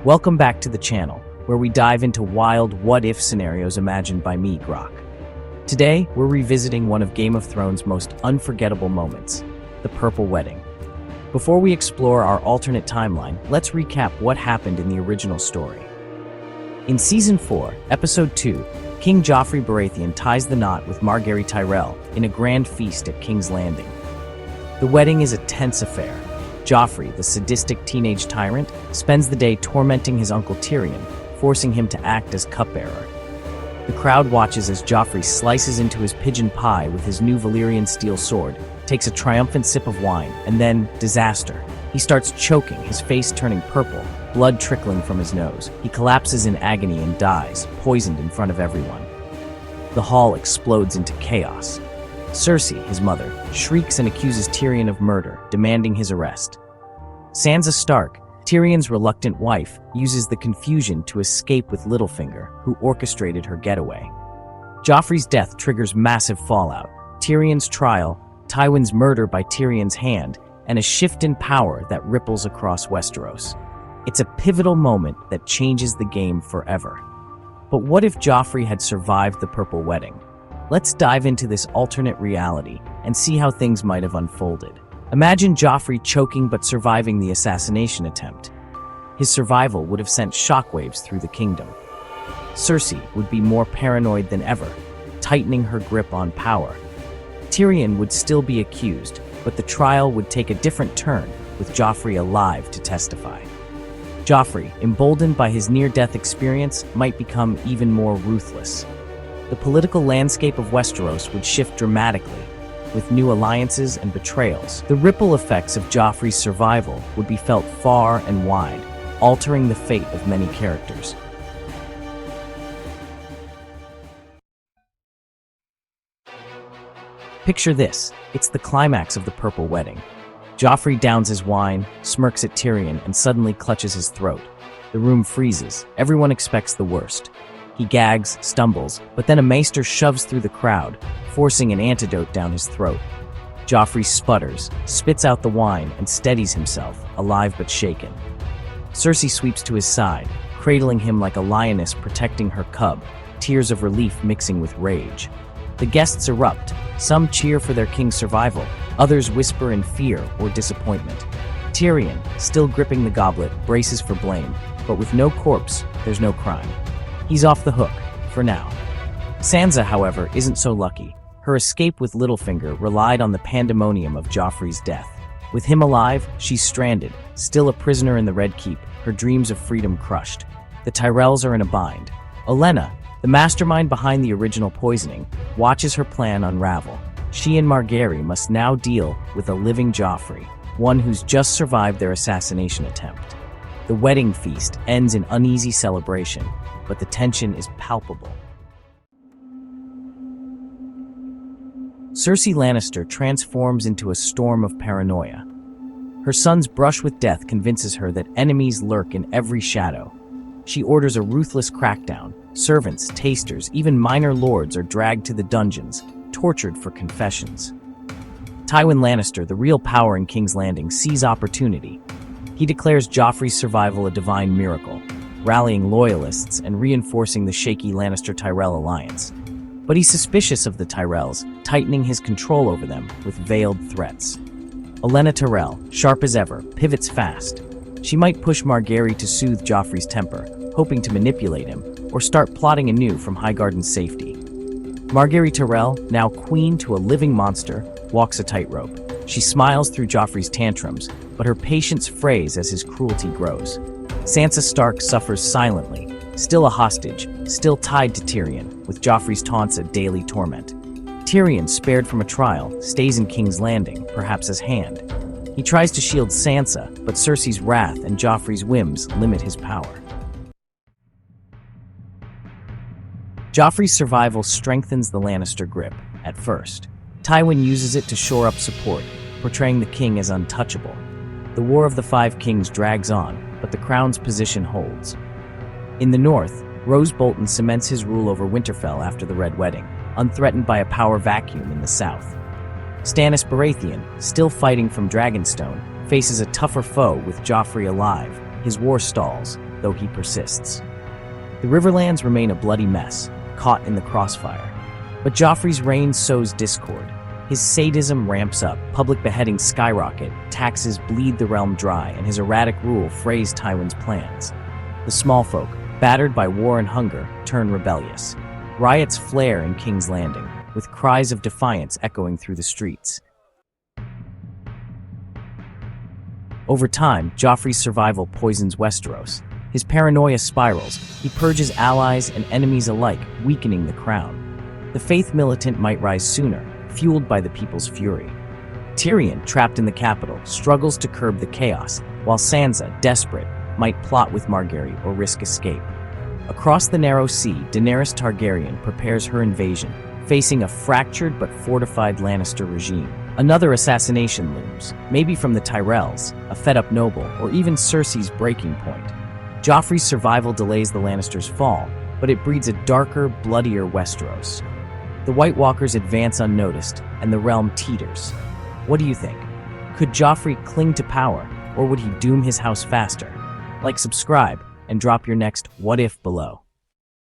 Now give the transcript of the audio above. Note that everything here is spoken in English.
Welcome back to the channel, where we dive into wild what-if scenarios imagined by me, Grok. Today, we're revisiting one of Game of Thrones' most unforgettable moments, the Purple Wedding. Before we explore our alternate timeline, let's recap what happened in the original story. In Season 4, Episode 2, King Joffrey Baratheon ties the knot with Margaery Tyrell in a grand feast at King's Landing. The wedding is a tense affair. Joffrey, the sadistic teenage tyrant, spends the day tormenting his uncle Tyrion, forcing him to act as cupbearer. The crowd watches as Joffrey slices into his pigeon pie with his new Valyrian steel sword, takes a triumphant sip of wine, and then, disaster. He starts choking, his face turning purple, blood trickling from his nose. He collapses in agony and dies, poisoned in front of everyone. The hall explodes into chaos. Cersei, his mother, shrieks and accuses Tyrion of murder, demanding his arrest. Sansa Stark, Tyrion's reluctant wife, uses the confusion to escape with Littlefinger, who orchestrated her getaway. Joffrey's death triggers massive fallout, Tyrion's trial, Tywin's murder by Tyrion's hand, and a shift in power that ripples across Westeros. It's a pivotal moment that changes the game forever. But what if Joffrey had survived the Purple Wedding? Let's dive into this alternate reality and see how things might have unfolded. Imagine Joffrey choking but surviving the assassination attempt. His survival would have sent shockwaves through the kingdom. Cersei would be more paranoid than ever, tightening her grip on power. Tyrion would still be accused, but the trial would take a different turn, with Joffrey alive to testify. Joffrey, emboldened by his near-death experience, might become even more ruthless. The political landscape of Westeros would shift dramatically, with new alliances and betrayals. The ripple effects of Joffrey's survival would be felt far and wide, altering the fate of many characters. Picture this, it's the climax of the Purple Wedding. Joffrey downs his wine, smirks at Tyrion, and suddenly clutches his throat. The room freezes, everyone expects the worst. He gags, stumbles, but then a maester shoves through the crowd, forcing an antidote down his throat. Joffrey sputters, spits out the wine, and steadies himself, alive but shaken. Cersei sweeps to his side, cradling him like a lioness protecting her cub, tears of relief mixing with rage. The guests erupt. Some cheer for their king's survival, others whisper in fear or disappointment. Tyrion, still gripping the goblet, braces for blame, but with no corpse, there's no crime. He's off the hook, for now. Sansa, however, isn't so lucky. Her escape with Littlefinger relied on the pandemonium of Joffrey's death. With him alive, she's stranded, still a prisoner in the Red Keep, her dreams of freedom crushed. The Tyrells are in a bind. Olenna, the mastermind behind the original poisoning, watches her plan unravel. She and Margaery must now deal with a living Joffrey, one who's just survived their assassination attempt. The wedding feast ends in uneasy celebration, but the tension is palpable. Cersei Lannister transforms into a storm of paranoia. Her son's brush with death convinces her that enemies lurk in every shadow. She orders a ruthless crackdown. Servants, tasters, even minor lords are dragged to the dungeons, tortured for confessions. Tywin Lannister, the real power in King's Landing, sees opportunity. He declares Joffrey's survival a divine miracle, rallying loyalists and reinforcing the shaky Lannister-Tyrell alliance. But he's suspicious of the Tyrells, tightening his control over them with veiled threats. Olenna Tyrell, sharp as ever, pivots fast. She might push Margaery to soothe Joffrey's temper, hoping to manipulate him, or start plotting anew from Highgarden's safety. Margaery Tyrell, now queen to a living monster, walks a tightrope. She smiles through Joffrey's tantrums, but her patience frays as his cruelty grows. Sansa Stark suffers silently, still a hostage, still tied to Tyrion, with Joffrey's taunts a daily torment. Tyrion, spared from a trial, stays in King's Landing, perhaps as hand. He tries to shield Sansa, but Cersei's wrath and Joffrey's whims limit his power. Joffrey's survival strengthens the Lannister grip, at first. Tywin uses it to shore up support, portraying the king as untouchable. The War of the Five Kings drags on, but the crown's position holds. In the north, Roose Bolton cements his rule over Winterfell after the Red Wedding, unthreatened by a power vacuum in the south. Stannis Baratheon, still fighting from Dragonstone, faces a tougher foe with Joffrey alive. His war stalls, though he persists. The Riverlands remain a bloody mess, caught in the crossfire. But Joffrey's reign sows discord. His sadism ramps up, public beheadings skyrocket, taxes bleed the realm dry, and his erratic rule frays Tywin's plans. The small folk, battered by war and hunger, turn rebellious. Riots flare in King's Landing, with cries of defiance echoing through the streets. Over time, Joffrey's survival poisons Westeros. His paranoia spirals. He purges allies and enemies alike, weakening the crown. The faith militant might rise sooner, fueled by the people's fury. Tyrion, trapped in the capital, struggles to curb the chaos, while Sansa, desperate, might plot with Margaery or risk escape. Across the narrow sea, Daenerys Targaryen prepares her invasion, facing a fractured but fortified Lannister regime. Another assassination looms, maybe from the Tyrells, a fed-up noble, or even Cersei's breaking point. Joffrey's survival delays the Lannisters' fall, but it breeds a darker, bloodier Westeros. The White Walkers advance unnoticed, and the realm teeters. What do you think? Could Joffrey cling to power, or would he doom his house faster? Like, subscribe, and drop your next what if below.